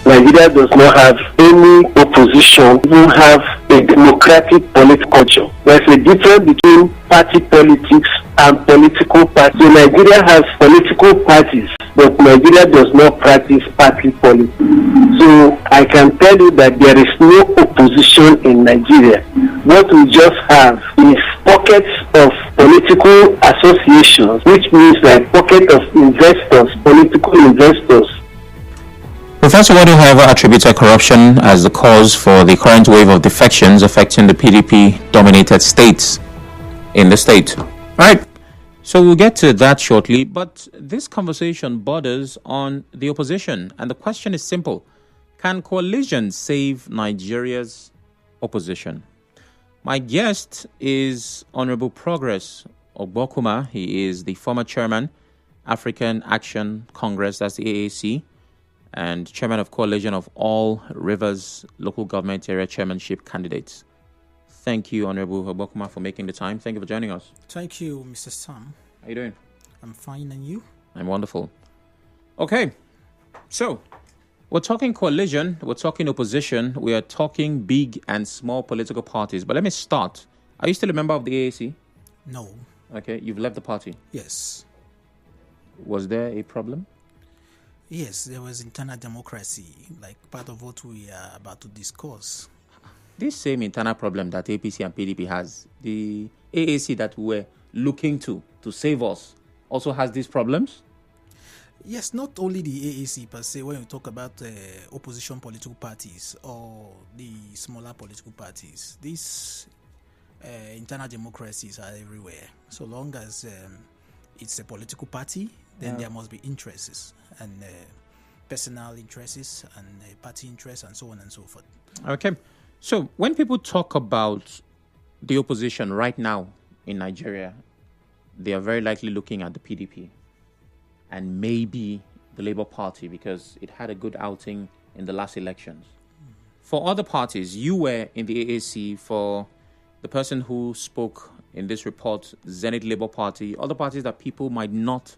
Nigeria does not have any opposition, we have a democratic political culture. There's a difference between party politics and political parties. So Nigeria has political parties, but Nigeria does not practice party politics. So I can tell you that there is no opposition in Nigeria. What we just have is pockets of political associations, which means like pocket of investors, political investors. Professor Wadu, however, attributed corruption as the cause for the current wave of defections affecting the PDP-dominated states in the state. All right, so we'll get to that shortly, but this conversation borders on the opposition, and the question is simple. Can coalition save Nigeria's opposition? My guest is Honorable Progress Ogbokuma. He is the former chairman, African Action Congress, that's the AAC, and chairman of coalition of all Rivers local government area chairmanship candidates. Thank you, Honorable Ogbokuma, for making the time. Thank you for joining us. Thank you, Mr. Sam. How are you doing? I'm fine, and you? I'm wonderful. Okay, so we're talking coalition, we're talking opposition, we are talking big and small political parties. But let me start. Are you still a member of the AAC? No. Okay, you've left the party. Yes. Was there a problem? Yes, there was internal democracy, like part of what we are about to discuss. This same internal problem that APC and PDP has, the AAC that we're looking to save us, also has these problems? Yes, not only the AAC per se, when you talk about opposition political parties or the smaller political parties, these internal democracies are everywhere. So long as it's a political party, then there must be interests and personal interests and party interests and so on and so forth. Okay. So when people talk about the opposition right now in Nigeria, they are very likely looking at the PDP and maybe the Labour Party because it had a good outing in the last elections. For other parties, you were in the AAC. For the person who spoke in this report, Zenith Labour Party, other parties that people might not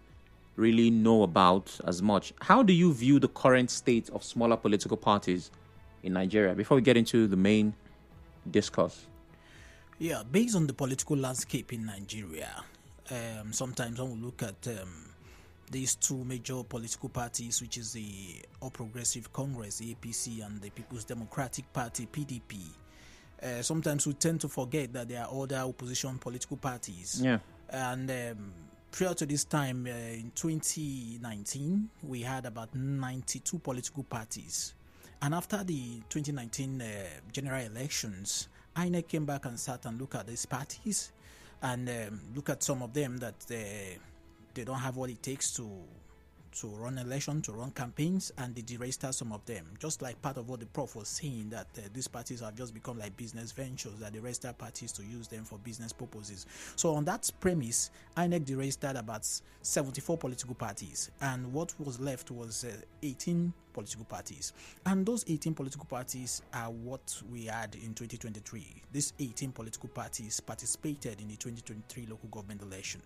really know about as much. How do you view the current state of smaller political parties in Nigeria before we get into the main discourse? Yeah, based on the political landscape in Nigeria, sometimes when we look at these two major political parties, which is the All Progressive Congress, the APC, and the People's Democratic Party, PDP, sometimes we tend to forget that there are other opposition political parties. Yeah. And prior to this time, in 2019, we had about 92 political parties. And after the 2019 general elections, INEC came back and sat and looked at these parties and look at some of them that they don't have what it takes to run election, to run campaigns, and they deregister some of them. Just like part of what the prof was saying, that these parties have just become like business ventures, that they register parties to use them for business purposes. So on that premise, INEC deregistered about 74 political parties, and what was left was 18 political parties. And those 18 political parties are what we had in 2023. These 18 political parties participated in the 2023 local government election.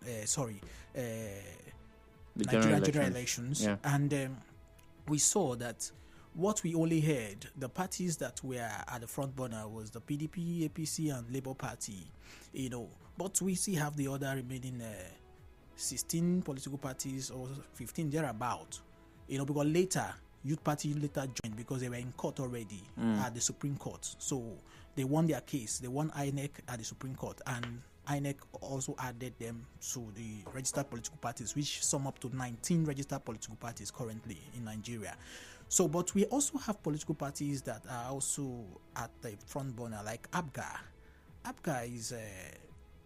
Nigerian general elections. Yeah. And we saw that what we only heard, the parties that were at the front burner was the PDP, APC, and Labour Party, but we still have the other remaining 16 political parties or 15 thereabout, because later, Youth Party later joined because they were in court already at the Supreme Court. So they won their case. They won INEC at the Supreme Court, and INEC also added them to the registered political parties, which sum up to 19 registered political parties currently in Nigeria. So, but we also have political parties that are also at the front burner, like APGA. APGA is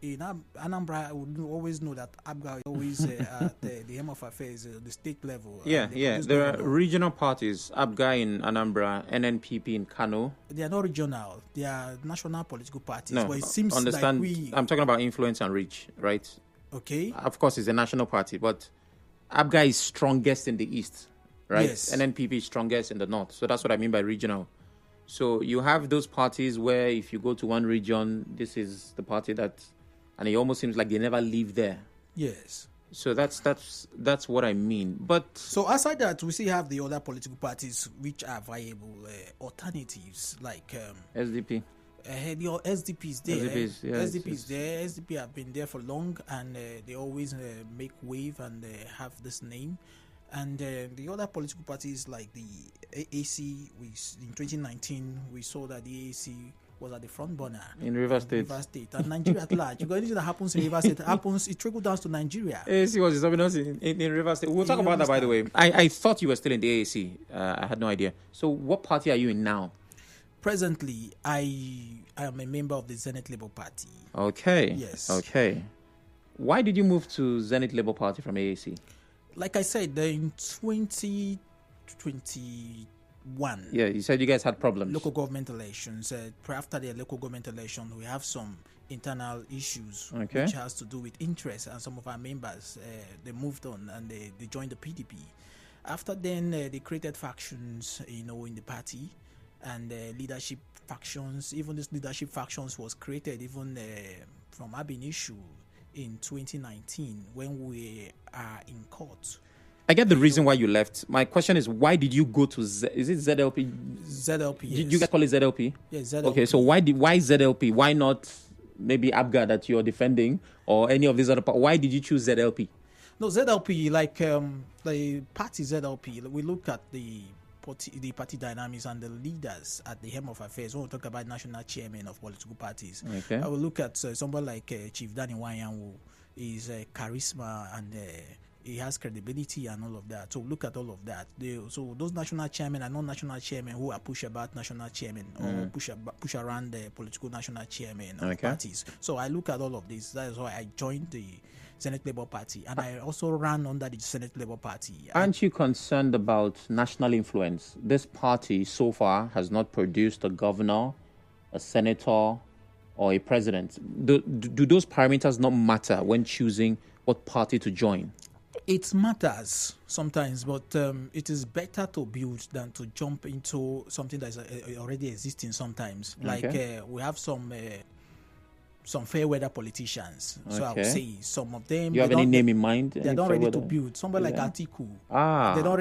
in Anambra. We always know that APGA is always at the aim of affairs, the state level. There are regional parties, APGA in Anambra, NNPP in Kano. They are not regional. They are national political parties. No, but it seems understand. like I'm talking about influence and reach, right? Okay. Of course, it's a national party, but APGA is strongest in the east, right? Yes. NNPP is strongest in the north. So that's what I mean by regional. So you have those parties where if you go to one region, this is the party that, and it almost seems like they never leave there. Yes. So that's what I mean. But so aside that, we still have the other political parties which are viable alternatives, like SDP. The SDP is there. SDP is there. SDP have been there for long, and they always make wave and have this name. And the other political parties like the AAC, in 2019 we saw that the AAC was at the front burner in Rivers State. And Nigeria at large. Because anything that happens in Rivers State it trickles down to Nigeria. AAC was stopping us in Rivers State. We'll talk about that, by the way. I thought you were still in the AAC. I had no idea. So what party are you in now? Presently, I am a member of the Zenith Labour Party. Okay. Yes. Okay. Why did you move to Zenith Labour Party from AAC? Like I said, in 2021. Yeah, you said you guys had problems. Local government elections. After the local government election, we have some internal issues which has to do with interest, and some of our members they moved on and they joined the PDP. After then, they created factions, in the party, and leadership factions. Even this leadership factions was created even from Ab Initio in 2019 when we are in court. I get the reason why you left. My question is, why did you go to is it ZLP? ZLP, yes. You guys call it ZLP? Yes, ZLP. Okay, so why ZLP? Why not maybe ABGA that you're defending or any of these other why did you choose ZLP? No, ZLP, like the party ZLP, we look at the party dynamics and the leaders at the helm of affairs. When we talk about national chairman of political parties, I will look at somebody like Chief Danny Wanyanwu. Is charisma and he has credibility and all of that. So look at all of that. So those national chairmen and non-national chairmen who are push about national chairmen or push around the political national chairmen of parties. So I look at all of this. That is why I joined the Senate Labour Party, and I also ran under the Senate Labour Party. Aren't you concerned about national influence? This party so far has not produced a governor, a senator, or a president. Do those parameters not matter when choosing what party to join? It matters sometimes, but it is better to build than to jump into something that is already existing sometimes. Like we have some fair weather politicians. So I would say some of them. You have any name in mind? They're not ready to build. Somebody like Atiku.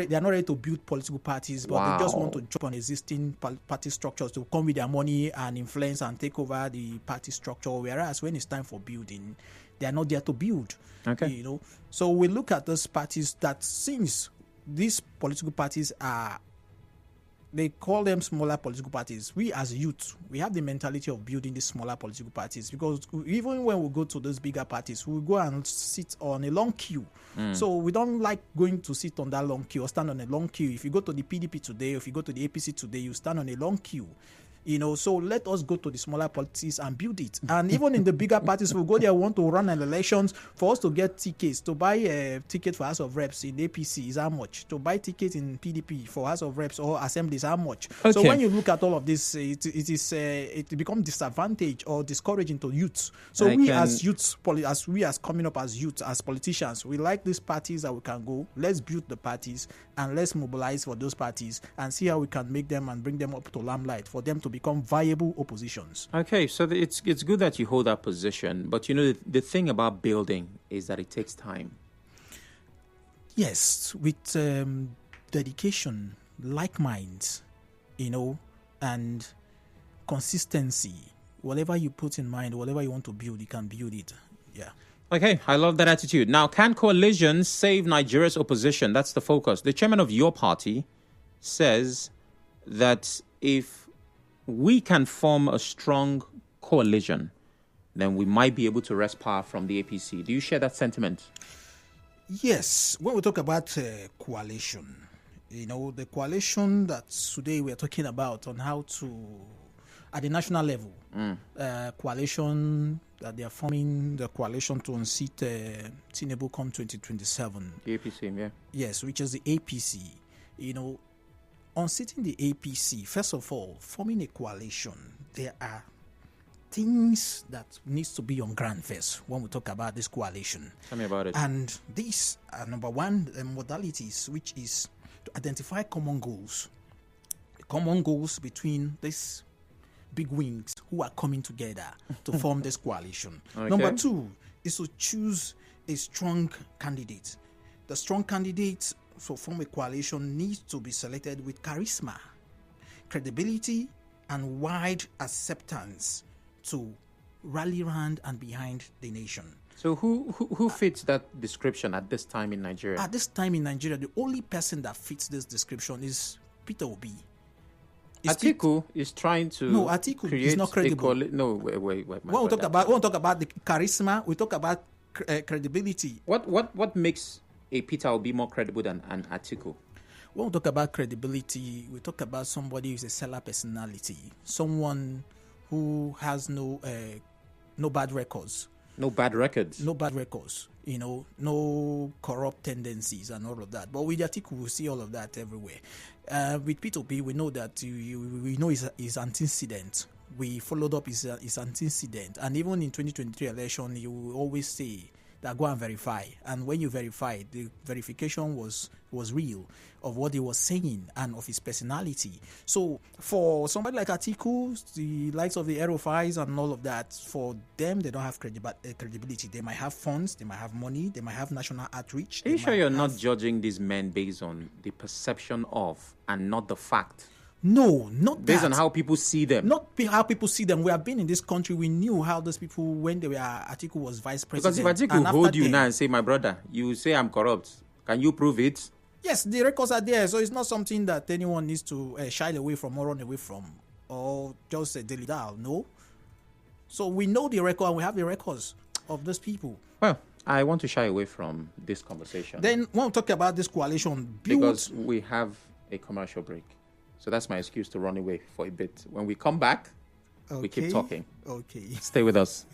They're not ready to build political parties, but they just want to jump on existing party structures to come with their money and influence and take over the party structure. Whereas when it's time for building, they are not there to build. So we look at those parties that, since these political parties are, they call them smaller political parties. We as youth, we have the mentality of building these smaller political parties, because even when we go to those bigger parties, we go and sit on a long queue. So we don't like going to sit on that long queue or stand on a long queue. If you go to the PDP today, or if you go to the APC today, you stand on a long queue. So let us go to the smaller parties and build it. And even in the bigger parties, we go there, want to run an elections. For us to get tickets, to buy a ticket for House of Reps in APC is how much? To buy tickets in PDP for House of Reps or assemblies, how much? So when you look at all of this, it becomes disadvantage or discouraging to youths. So as youths, as coming up as youths, as politicians, we like these parties that we can go. Let's build the parties and let's mobilize for those parties and see how we can make them and bring them up to limelight for them to become viable oppositions. Okay, so it's good that you hold that position, but the thing about building is that it takes time. Yes, with dedication, like minds, and consistency. Whatever you put in mind, whatever you want to build, you can build it. Yeah. Okay, I love that attitude. Now, can coalitions save Nigeria's opposition? That's the focus. The chairman of your party says that if we can form a strong coalition, then we might be able to wrest power from the APC. Do you share that sentiment? Yes. When we talk about coalition, the coalition that today we are talking about on how to, at the national level, coalition that they are forming, the coalition to unseat Tinubu come 2027. The APC, yeah. Yes, which is the APC. Unseating the APC, first of all, forming a coalition, there are things that needs to be on ground first when we talk about this coalition. Tell me about it. And these are, number one, the modalities, which is to identify common goals. The common goals between these big wings who are coming together to form this coalition. Number two is to choose a strong candidate. The strong candidate to form a coalition needs to be selected with charisma, credibility, and wide acceptance to rally around and behind the nation. So who fits that description at this time in Nigeria? At this time in Nigeria, the only person that fits this description is Peter Obi. Atiku is trying to Atiku is not credible. Wait. When we talk about the charisma, we talk about credibility. What makes a Peter Obi more credible than an Atiku? When we talk about credibility, we talk about somebody who is a seller personality, someone who has no bad records. No bad records. No corrupt tendencies and all of that. But with Atiku, we see all of that everywhere. With P2P, we know that we know his antecedent. We followed up his antecedent. And even in 2023 election, you will always say that go and verify. And when you verify, the verification was real of what he was saying and of his personality. So for somebody like Atiku, the likes of the Aerofiles and all of that, for them, they don't have credibility. They might have funds, they might have money, they might have national outreach. Are you sure you're not judging these men based on the perception of and not the fact? No, not based that. on how people see them. Not how people see them. We have been in this country. We knew how those people, when they were, Atiku was vice president. Because if Atiku hold you now and say, my brother, you say I'm corrupt, can you prove it? Yes, the records are there. So it's not something that anyone needs to shy away from or run away from or just delete out. No. So we know the record and we have the records of those people. Well, I want to shy away from this conversation. Then when we talk about this coalition, because we have a commercial break. So that's my excuse to run away for a bit. When we come back, we keep talking. Okay. Stay with us.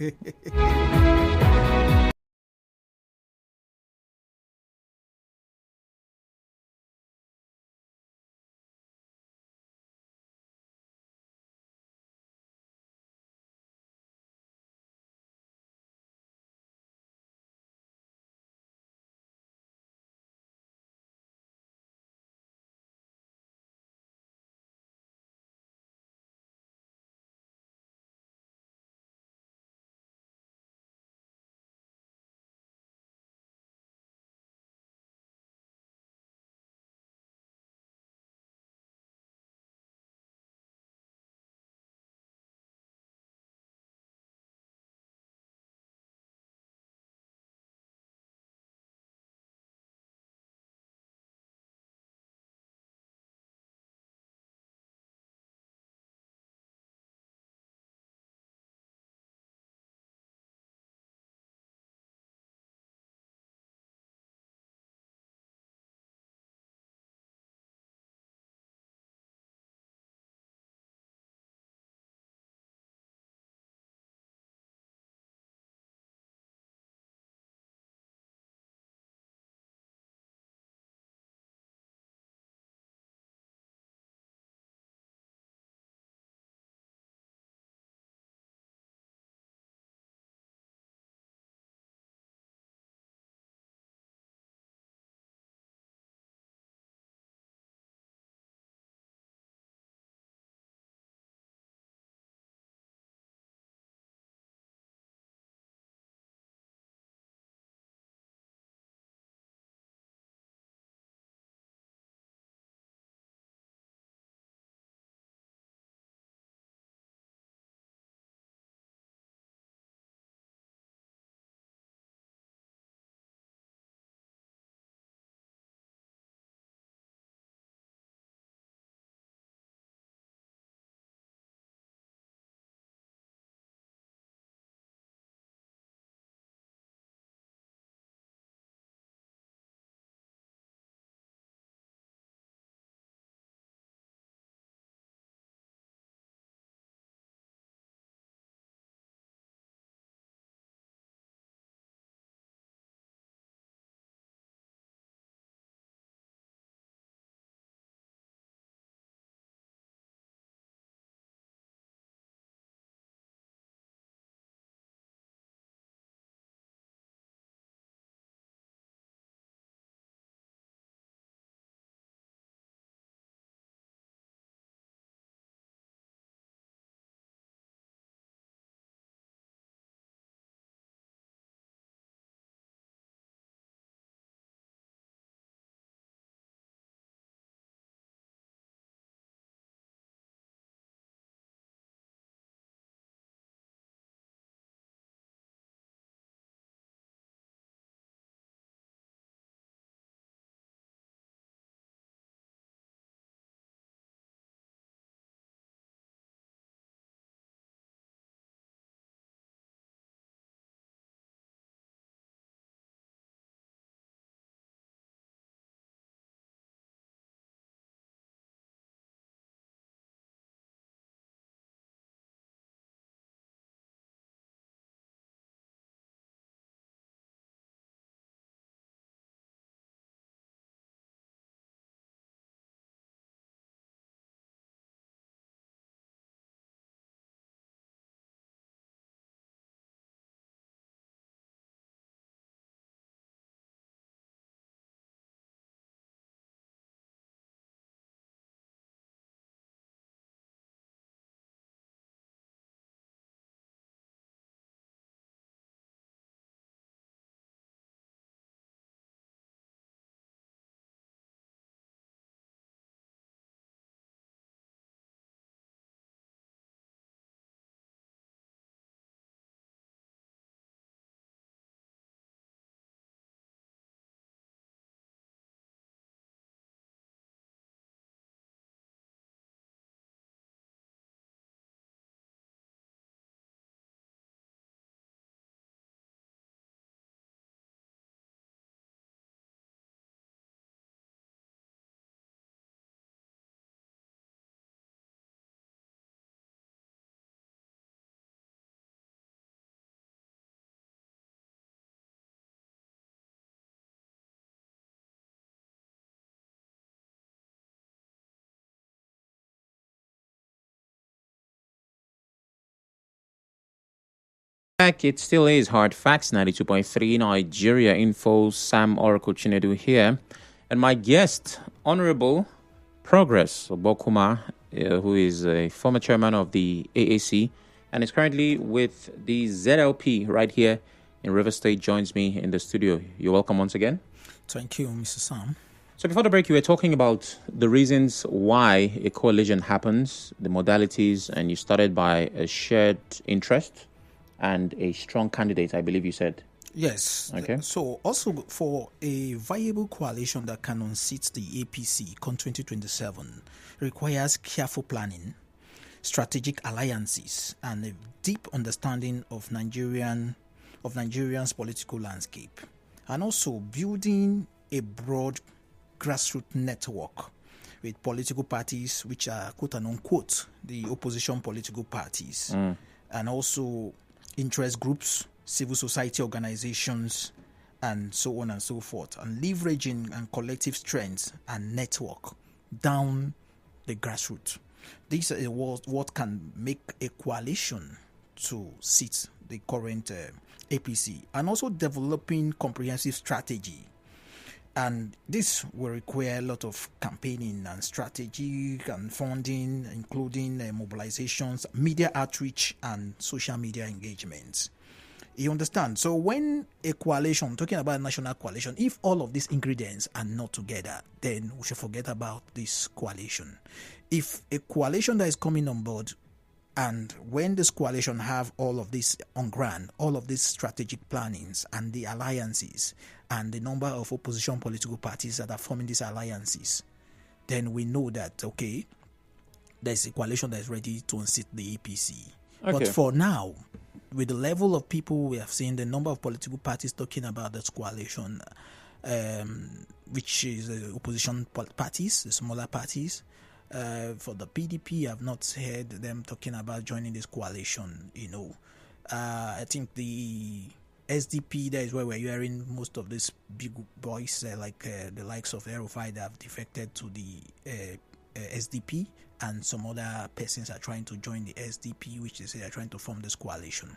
back. It still is Hard Facts 92.3 Nigeria Info. Sam Oracle Chinedu here. And my guest, Honorable Progress Ogbokuma, who is a former chairman of the AAC and is currently with the ZLP right here in River State, joins me in the studio. You're welcome once again. Thank you, Mr. Sam. So before the break, you were talking about the reasons why a coalition happens, the modalities, and you started by a shared interest and a strong candidate, I believe you said. Yes. Okay. So also for a viable coalition that can unseat the APC come 2027 requires careful planning, strategic alliances, and a deep understanding of Nigerian's political landscape, and also building a broad grassroots network with political parties which are quote and unquote the opposition political parties, and also interest groups, civil society organizations, and so on and so forth, and leveraging and collective strengths and network down the grassroots. This is what can make a coalition to seat the current APC, and also developing comprehensive strategy. And this will require a lot of campaigning and strategy and funding, including mobilizations, media outreach, and social media engagements. You understand? So when a coalition, talking about a national coalition, if all of these ingredients are not together, then we should forget about this coalition. If a coalition that is coming on board, and when this coalition have all of this on ground, all of these strategic plannings and the alliances and the number of opposition political parties that are forming these alliances, then we know that, okay, there's a coalition that is ready to unseat the APC. Okay. But for now, with the level of people we have seen, the number of political parties talking about this coalition, which is the opposition parties, the smaller parties, for the PDP, I've not heard them talking about joining this coalition. I think the SDP, that is where we're hearing most of these big boys, like the likes of Erufai, that have defected to the SDP, and some other persons are trying to join the SDP, which they say they're trying to form this coalition.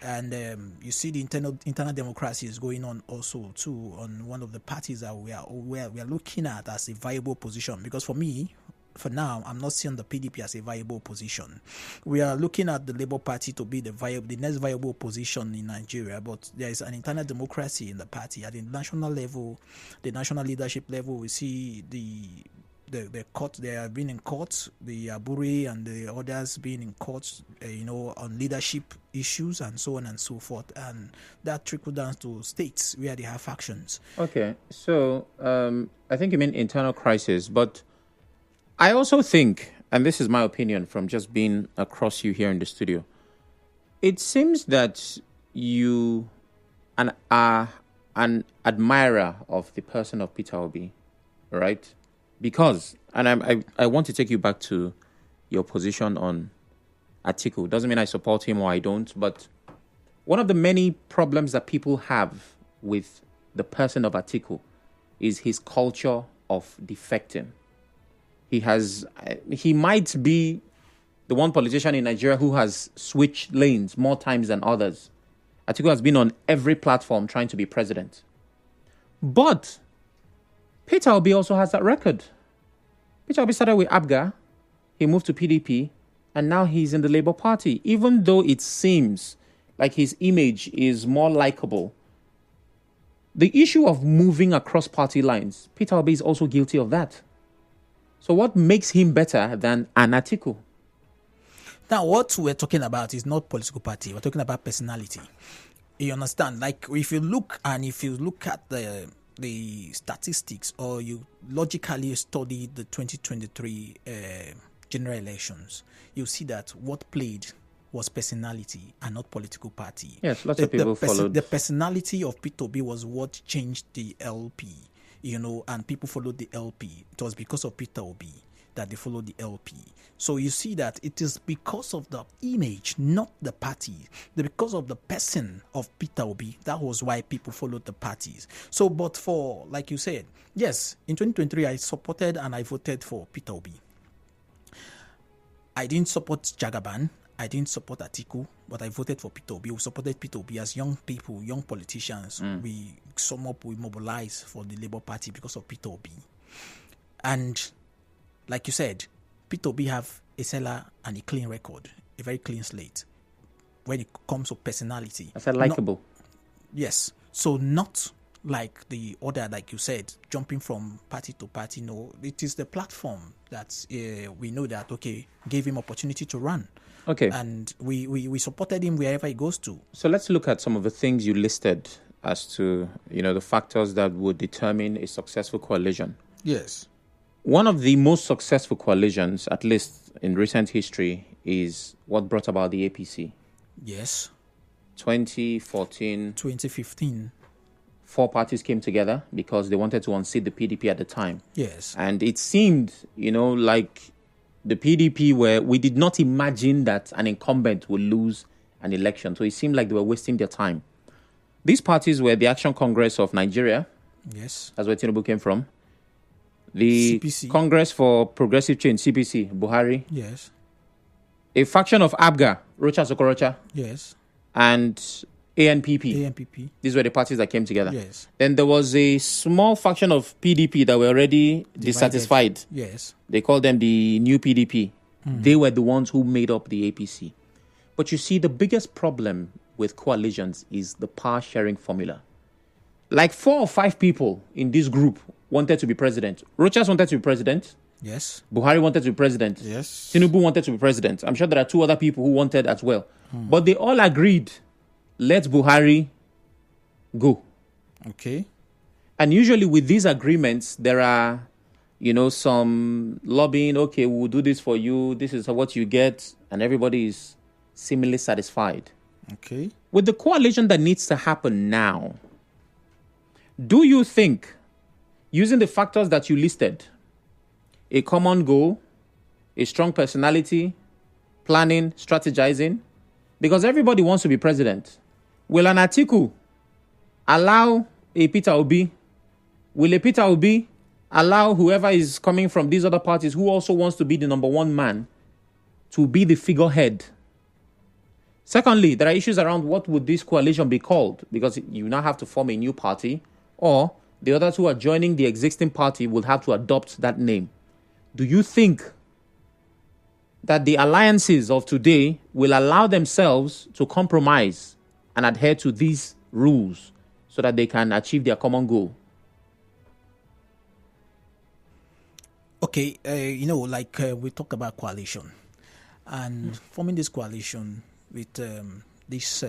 And you see the internal democracy is going on also too on one of the parties that we are looking at as a viable position. Because for now, I'm not seeing the PDP as a viable position. We are looking at the Labour Party to be the next viable position in Nigeria, but there is an internal democracy in the party. At the national level, the national leadership level, we see the court, they have been in court, the Aburi and the others being in court, on leadership issues and so on and so forth. And that trickled down to states where they have factions. Okay, so I think you mean internal crisis, but I also think, and this is my opinion from just being across you here in the studio, it seems that you are an admirer of the person of Peter Obi, right? Because, and I want to take you back to your position on Atiku. Doesn't mean I support him or I don't, but one of the many problems that people have with the person of Atiku is his culture of defecting. He might be the one politician in Nigeria who has switched lanes more times than others. Atiku has been on every platform trying to be president. But Peter Obi also has that record. Peter Obi started with ABGA, he moved to PDP, and now he's in the Labour Party. Even though it seems like his image is more likable, the issue of moving across party lines, Peter Obi is also guilty of that. So what makes him better than an Atiku? Now, what we're talking about is not political party. We're talking about personality. You understand? Like, if you look at the statistics, or you logically study the 2023 general elections, you see that what played was personality and not political party. Yes, lots of people followed. The personality of Peter Obi was what changed the LP. And people followed the LP. It was because of Peter Obi that they followed the LP. So you see that it is because of the image, not the party. Because of the person of Peter Obi, that was why people followed the parties. So, but for, like you said, yes, in 2023, I supported and I voted for Peter Obi. I didn't support Jagaban. I didn't support Atiku, but I voted for Peter Obi. We supported Peter Obi as young people, young politicians. We mobilized for the Labour Party because of Peter Obi. And like you said, Peter Obi have a stellar and a clean record, a very clean slate when it comes to personality. I said likable. Yes. So not like the other, like you said, jumping from party to party. No, it is the platform that we know that, okay, gave him opportunity to run. Okay. And we supported him wherever he goes to. So let's look at some of the things you listed as to, the factors that would determine a successful coalition. Yes. One of the most successful coalitions, at least in recent history, is what brought about the APC. Yes. 2014. 2015. 4 parties came together because they wanted to unseat the PDP at the time. Yes. And it seemed, like the PDP we did not imagine that an incumbent would lose an election. So it seemed like they were wasting their time. These parties were the Action Congress of Nigeria. Yes. That's where Tinubu came from. The CPC. Congress for Progressive Change, CPC, Buhari. Yes. A faction of ABGA, Rocha Sokorocha. Yes. And ANPP. ANPP. These were the parties that came together. Yes. Then there was a small faction of PDP that were already dissatisfied. Yes. They called them the new PDP. They were the ones who made up the APC. But you see, the biggest problem with coalitions is the power sharing formula. Like 4 or 5 people in this group wanted to be president. Rochas wanted to be president. Yes. Buhari wanted to be president. Yes. Tinubu wanted to be president. I'm sure there are 2 other people who wanted as well. But they all agreed, let Buhari go. Okay. And usually with these agreements, there are, some lobbying. Okay, we'll do this for you. This is what you get. And everybody is seemingly satisfied. Okay. With the coalition that needs to happen now, do you think, using the factors that you listed, a common goal, a strong personality, planning, strategizing, because everybody wants to be president, will an Atiku allow a Peter Obi? Will a Peter Obi allow whoever is coming from these other parties who also wants to be the number one man to be the figurehead? Secondly, there are issues around what would this coalition be called, because you now have to form a new party, or the others who are joining the existing party will have to adopt that name. Do you think that the alliances of today will allow themselves to compromise and adhere to these rules so that they can achieve their common goal? Okay, we talk about coalition and forming this coalition with these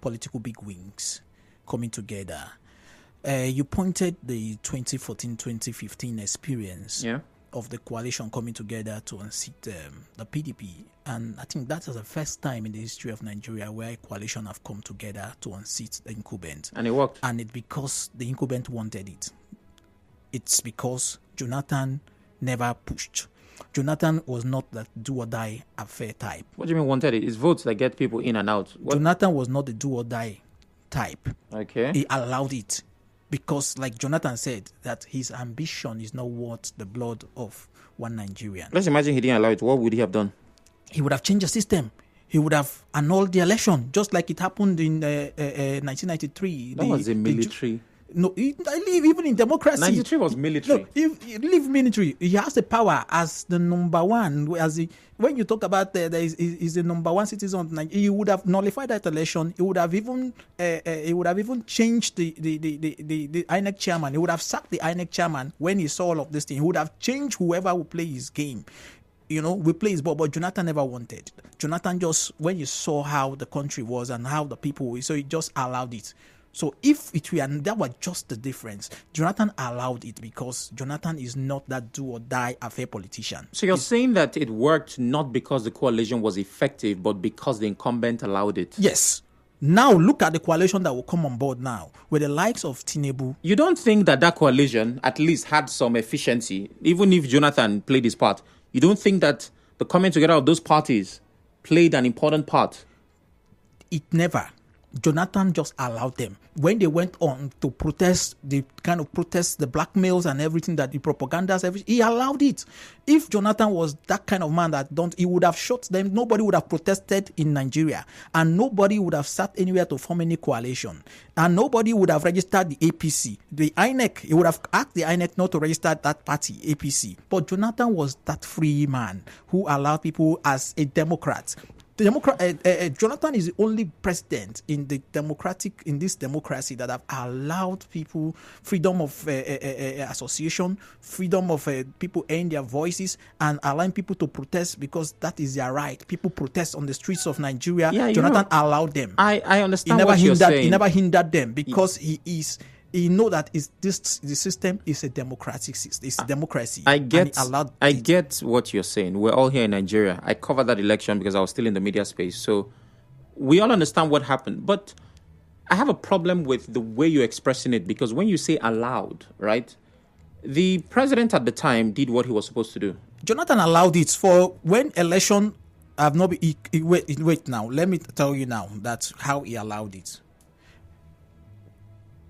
political big wings coming together. You pointed the 2014-2015 experience of the coalition coming together to unseat the PDP. And I think that is the first time in the history of Nigeria where a coalition have come together to unseat the incumbent. And it worked. And it's because the incumbent wanted it. It's because Jonathan never pushed. Jonathan was not that do-or-die affair type. What do you mean wanted it? It's votes that get people in and out. What? Jonathan was not the do-or-die type. Okay. He allowed it. Because, like Jonathan said, that his ambition is not worth the blood of one Nigerian. Let's imagine he didn't allow it. What would he have done? He would have changed the system. He would have annulled the election, just like it happened in 1993. That was a military. No, I live even in democracy. 93 was military. No, if live military. He has the power as the number one. When you talk about is the number one citizen of Nigeria, he would have nullified that election. He would have even changed the INEC chairman. He would have sacked the INEC chairman when he saw all of this thing. He would have changed whoever would play his game. We play his ball, but Jonathan never wanted. Jonathan just, when you saw how the country was and how the people were, so he just allowed it. So if it were, and that was just the difference, Jonathan allowed it because Jonathan is not that do-or-die affair politician. So you're saying that it worked not because the coalition was effective, but because the incumbent allowed it? Yes. Now look at the coalition that will come on board now, with the likes of Tinubu. You don't think that coalition at least had some efficiency, even if Jonathan played his part? You don't think that the coming together of those parties played an important part? It never. Jonathan just allowed them. When they went on to protest, the kind of protest, the blackmails and everything, that the propagandas, he allowed it. If Jonathan was that kind of man he would have shot them. Nobody would have protested in Nigeria, and nobody would have sat anywhere to form any coalition, and nobody would have registered the APC. The INEC, he would have asked the INEC not to register that party, APC. But Jonathan was that free man who allowed people as a Democrat. Jonathan is the only president in this democracy that have allowed people freedom of association, freedom of people airing their voices, and allowing people to protest because that is their right. People protest on the streets of Nigeria. Yeah, Jonathan allowed them. I understand what you're saying. He never hindered them because he know that the system is a democratic system. It's democracy. I get what you're saying. We're all here in Nigeria. I covered that election because I was still in the media space. So we all understand what happened. But I have a problem with the way you're expressing it, because when you say allowed, right? The president at the time did what he was supposed to do. Jonathan allowed it for when election have not been... Wait now. Let me tell you now that's how he allowed it.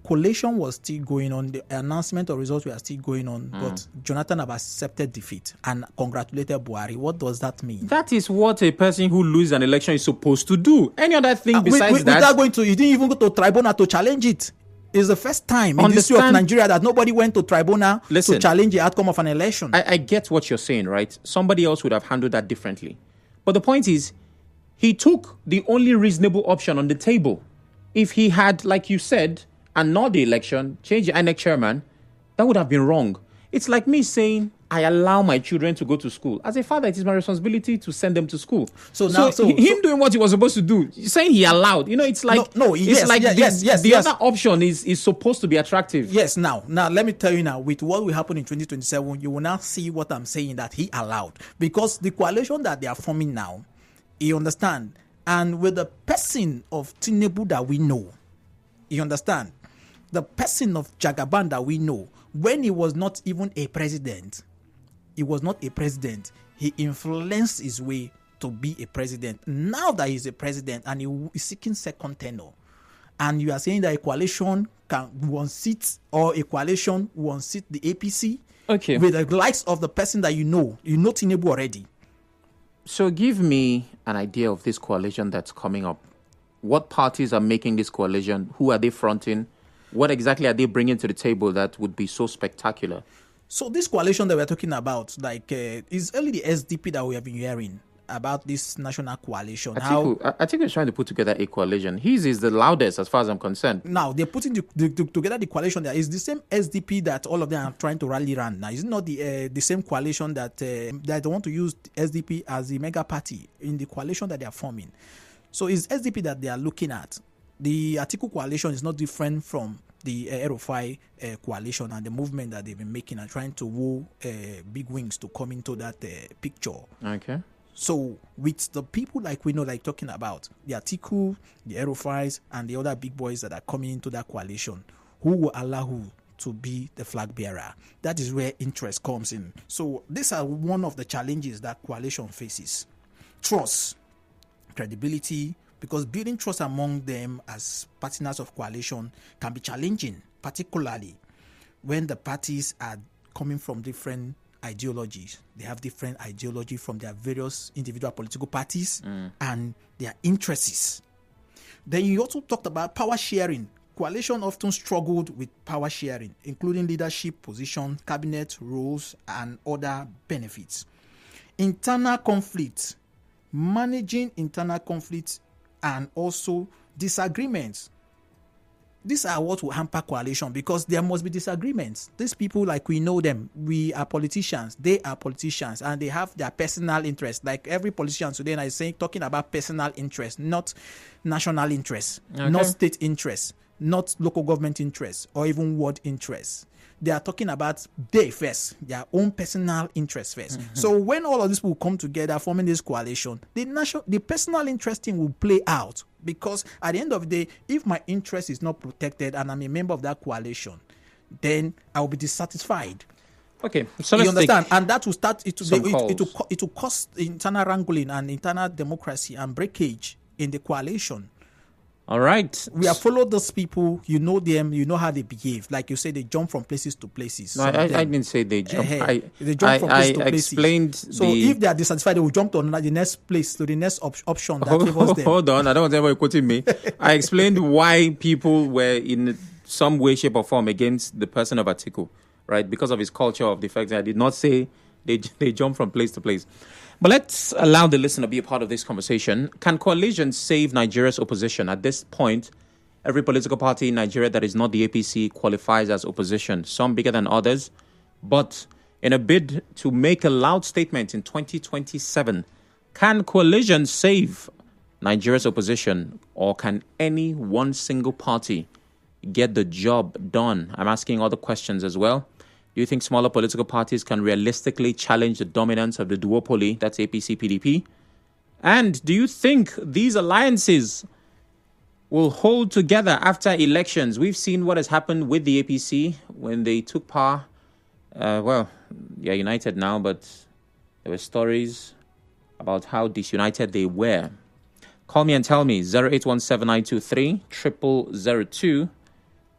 Collation was still going on. The announcement of results were still going on, but Jonathan have accepted defeat and congratulated Buhari. What does that mean? That is what a person who loses an election is supposed to do. Any other thing besides that? You didn't even go to tribunal to challenge it. It's the first time in the history of Nigeria that nobody went to tribunal to challenge the outcome of an election. I get what you're saying, right? Somebody else would have handled that differently. But the point is, he took the only reasonable option on the table. If he had, like you said, annulled the election, change the INEC chairman, that would have been wrong. It's like me saying, I allow my children to go to school. As a father, it is my responsibility to send them to school. So him doing what he was supposed to do, saying he allowed, it's like the other option is supposed to be attractive. Yes, now let me tell you now, with what will happen in 2027, you will now see what I'm saying, that he allowed. Because the coalition that they are forming now, you understand, and with the person of Tinubu that we know, you understand, the person of Jagaban that we know, when he was not even a president, he influenced his way to be a president. Now that he's a president and he is seeking second tenure, and you are saying that a coalition can one seat, or a coalition one seat the APC, with the likes of the person that you know Tinubu already. So give me an idea of this coalition that's coming up. What parties are making this coalition? Who are they fronting? What exactly are they bringing to the table that would be so spectacular? So this coalition that we're talking about, is only the SDP that we have been hearing about, this national coalition. I think he's trying to put together a coalition. His is the loudest as far as I'm concerned. Now, they're putting together the coalition that is the same SDP that all of them are trying to rally around. Now, it's not the same coalition that they want to use SDP as the mega party in the coalition that they are forming. So it's SDP that they are looking at. The Atiku coalition is not different from the Erufai coalition and the movement that they've been making and trying to woo big wings to come into that picture. Okay. So with the people like we know, like talking about the Atiku, the Erufais, and the other big boys that are coming into that coalition, who will allow who to be the flag bearer? That is where interest comes in. So these are one of the challenges that coalition faces. Trust, credibility, because building trust among them as partners of coalition can be challenging, particularly when the parties are coming from different ideologies. They have different ideology from their various individual political parties and their interests. Then you also talked about power sharing. Coalition often struggled with power sharing, including leadership position, cabinet roles, and other benefits. Internal conflicts. Managing internal conflicts and also disagreements. These are what will hamper coalition, because there must be disagreements. These people, like we know them, we are politicians, they are politicians, and they have their personal interest. Like every politician today is saying, talking about personal interest, not national interest, not state interest, not local government interest, or even world interest. They are talking about they first, their own personal interest first. So when all of this will come together, forming this coalition, the personal interest thing will play out, because at the end of the day, if my interest is not protected and I'm a member of that coalition, then I will be dissatisfied. Okay, so you understand, and that will start. It will cause internal wrangling and internal democracy and breakage in the coalition. All right. We have followed those people. You know them. You know how they behave. Like you say, they jump from places to places. No, I didn't say they jump. They jump from places to places. Explained. So if they are dissatisfied, they will jump to the next place, to the next option that favors them. Hold on, I don't want anybody quoting me. I explained why people were in some way, shape, or form against the person of Atiku, right? Because of his culture of defects. I did not say they jump from place to place. But let's allow the listener to be a part of this conversation. Can coalition save Nigeria's opposition? At this point, every political party in Nigeria that is not the APC qualifies as opposition, some bigger than others. But in a bid to make a loud statement in 2027, can coalition save Nigeria's opposition, or can any one single party get the job done? I'm asking other questions as well. Do you think smaller political parties can realistically challenge the dominance of the duopoly, that's APC, PDP? And do you think these alliances will hold together after elections? We've seen what has happened with the APC when they took power. Well, they are united now, but there were stories about how disunited they were. Call me and tell me, 0817-923-0002,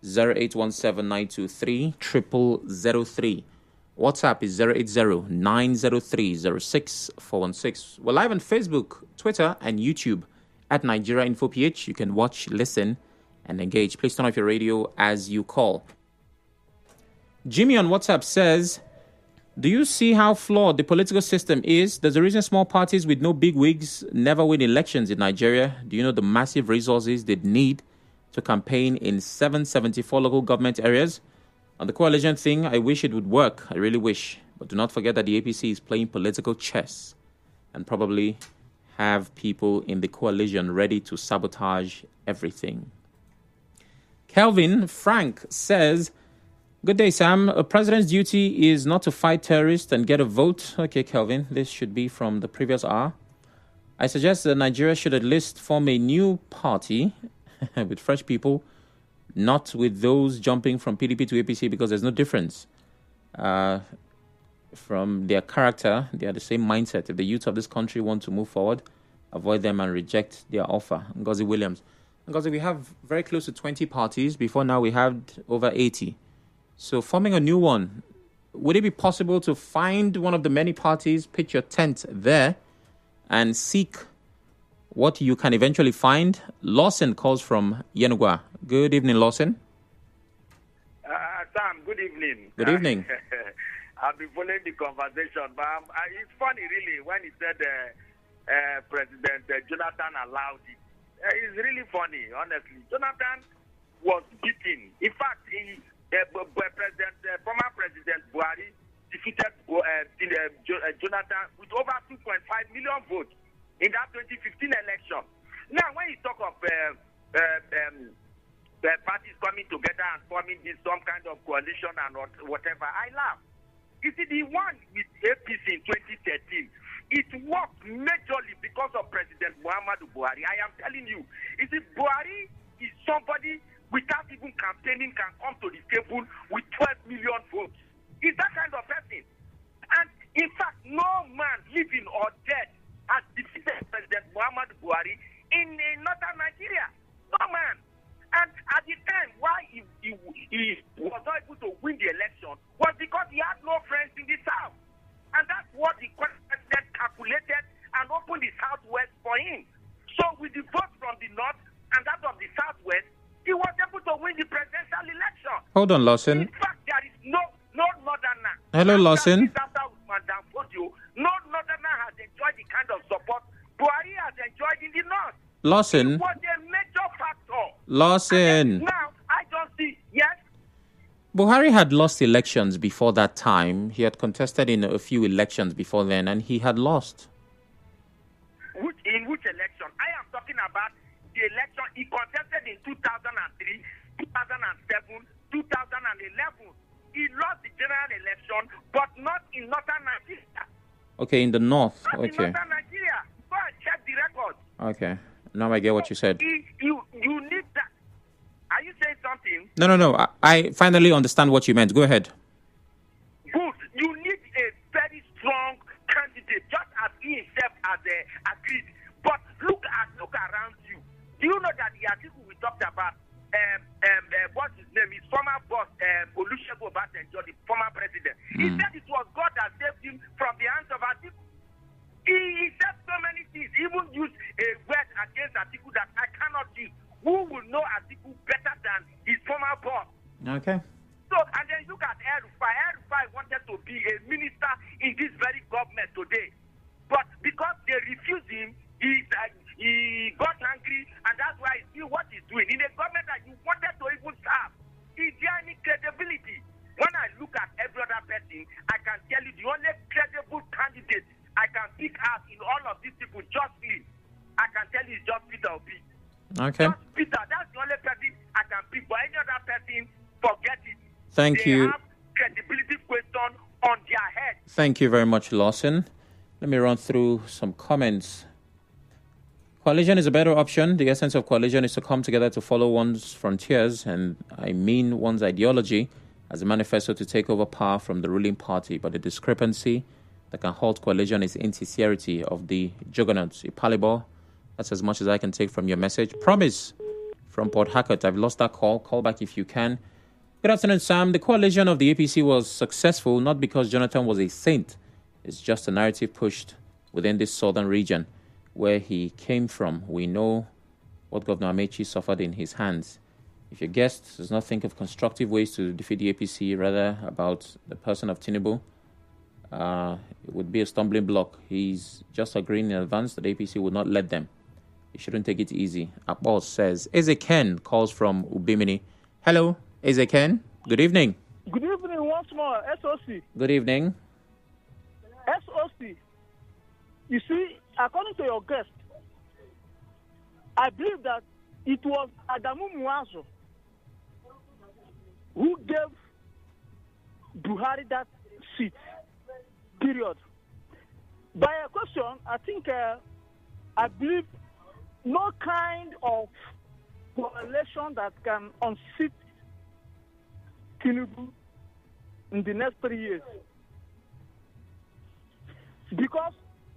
0817-923-0003. WhatsApp is 080-903-06416. We're live on Facebook, Twitter, and YouTube at Nigeria Info PH. You can watch, listen, and engage. Please turn off your radio as you call. Jimmy on WhatsApp says, do you see how flawed the political system is? There's a reason small parties with no big wigs never win elections in Nigeria. Do you know the massive resources they'd need to campaign in 774 local government areas? On the coalition thing, I wish it would work. I really wish. But do not forget that the APC is playing political chess and probably have people in the coalition ready to sabotage everything. Kelvin Frank says, good day, Sam. A president's duty is not to fight terrorists and get a vote. Okay, Kelvin, this should be from the previous hour. I suggest that Nigeria should at least form a new party with fresh people, not with those jumping from PDP to APC, because there's no difference. From their character, they are the same mindset. If the youth of this country want to move forward, avoid them and reject their offer. Ngozi Williams. Ngozi, we have very close to 20 parties. Before now, we had over 80. So forming a new one, would it be possible to find one of the many parties, pitch your tent there, and seek what you can eventually find? Lawson calls from Yenugua. Good evening, Lawson. Sam, good evening. Good evening. I've been following the conversation, but it's funny, really, when he said President Jonathan allowed it. It's really funny, honestly. Jonathan was beaten. In fact, former President Buhari defeated Jonathan with over 2.5 million votes in that 2015 election. Now, when you talk of the parties coming together and forming some kind of coalition and whatever, I laugh. You see, the one with APC in 2013, it worked majorly because of President Muhammadu Buhari. I am telling you, see, Buhari is somebody without even campaigning can come to the table with 12 million votes. He's that kind of person. And in fact, no man, living or dead, has defeated President Muhammadu Buhari in northern Nigeria. No man. And at the time, why he was not able to win the election was because he had no friends in the south. And that's what the president calculated and opened the southwest for him. So with the vote from the north and that of the southwest, he was able to win the presidential election. Hold on, Lawson. In fact, there is no northerner. Hello, Lawson. No northerner has enjoyed the kind of support Buhari has enjoyed in the north. Lawson. It was a major factor. Lawson. Now, I don't see, yes? Buhari had lost elections before that time. He had contested in a few elections before then, and he had lost. In which election? I am talking about the election he contested in 2003, 2007, 2011. He lost the general election, but not in northern Nigeria. Okay, in the north. Not in northern Nigeria. Go and check the records. Okay. Now I get what you said. You need that. Are you saying something? No. I finally understand what you meant. Go ahead. Good. You need a very strong candidate, just as he himself has agreed. But look around you. Do you know that the article we talked about, what's his name, his former boss, Olusegun Obasanjo, the former president, he said it was God that saved him from the hands of Atiku. He said so many things, he even used a word against Atiku that I cannot use. Who will know Atiku better than his former boss? Okay. So, and then look at El-Rufai. El-Rufai wanted to be a minister in this very government today. But because they refused him, he got angry, and that's why he's doing what he's doing. In a government that you wanted to even serve, is there any credibility? When I look at every other person, I can tell you the only credible candidate I can pick out in all of these people, justly, I can tell you is just Peter Obi. Okay. Just Peter, that's the only person I can pick. But any other person, forget it. Thank you. you. They have credibility question on their head. Thank you very much, Lawson. Let me run through some comments. Coalition is a better option. The essence of coalition is to come together to follow one's frontiers, and I mean one's ideology, as a manifesto to take over power from the ruling party. But the discrepancy that can halt coalition is insincerity of the juggernauts. Ipalibo, that's as much as I can take from your message. Promise from Port Harcourt. I've lost that call. Call back if you can. Good afternoon, Sam. The coalition of the APC was successful not because Jonathan was a saint. It's just a narrative pushed within this southern region where he came from. We know what Governor Amechi suffered in his hands. If your guest does not think of constructive ways to defeat the APC, rather about the person of Tinubu, it would be a stumbling block. He's just agreeing in advance that the APC would not let them. You shouldn't take it easy. Akbal says, Eze-Ken calls from Ubimini. Hello, Eze-Ken. Good evening. Good evening once more, SOC. Good evening. SOC. You see, according to your guest, I believe that it was Adamu Muazu who gave Buhari that seat, period. By a question, I think, I believe no kind of coalition that can unseat Tinubu in the next 3 years. Because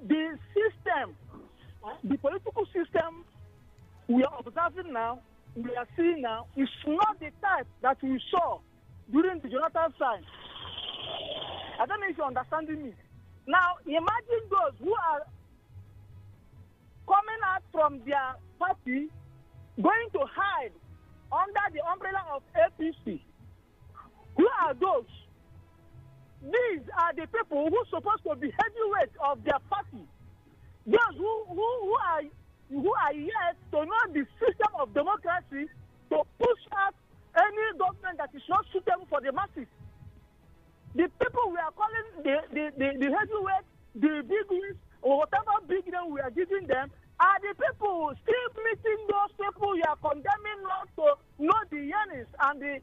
the system, the political system we are observing now, we are seeing now, is not the type that we saw during the Jonathan time. I don't know if you're understanding me. Now, imagine those who are coming out from their party, going to hide under the umbrella of APC. Who are those? These are the people who are supposed to be heavyweights of their party. Those who are yet to know the system of democracy to push out any government that is not suitable for the masses. The people we are calling the heavyweights, the big wigs, or whatever big name we are giving them, are the people still meeting those people you are condemning not to know the yearnings and the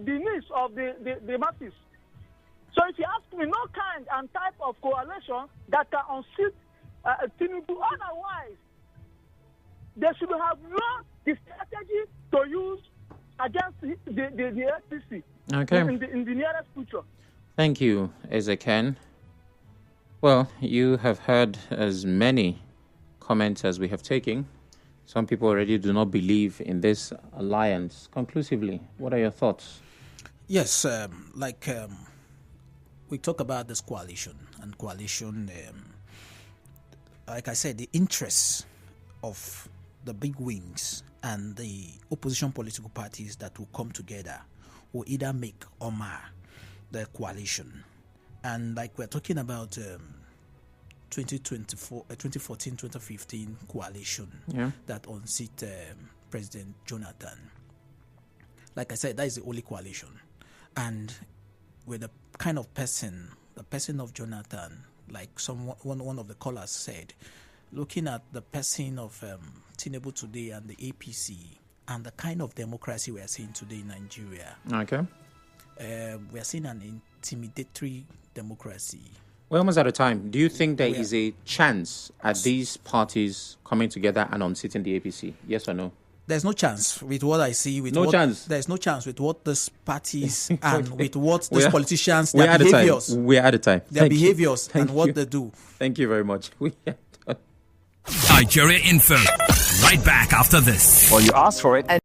needs of the masses. So if you ask me, no kind and type of coalition that can unseat Tinubu, otherwise they should have known the strategy to use against the APC in the nearest future. Thank you, Eze-Ken. Well, you have heard as many comments as we have taken. Some people already do not believe in this alliance. Conclusively, what are your thoughts? Yes, we talk about this coalition, and coalition, like I said, the interests of the big wings and the opposition political parties that will come together will either make or mar the coalition. And like we're talking about 2014-2015 coalition that unseat President Jonathan. Like I said, that is the only coalition. And with the kind of person, the person of Jonathan, like one of the callers said, looking at the person of Tinubu today and the APC and the kind of democracy we are seeing today in Nigeria. Okay. We are seeing an intimidatory democracy. We're almost out of time. Do you think there is a chance at these parties coming together and unseating the APC? Yes or no? There's no chance with what I see. There's no chance with what these parties and with what these politicians, their behaviors. We're out of time. Their behaviors and what they do. Thank you very much. Nigeria Info. Right back after this. Well, you asked for it, and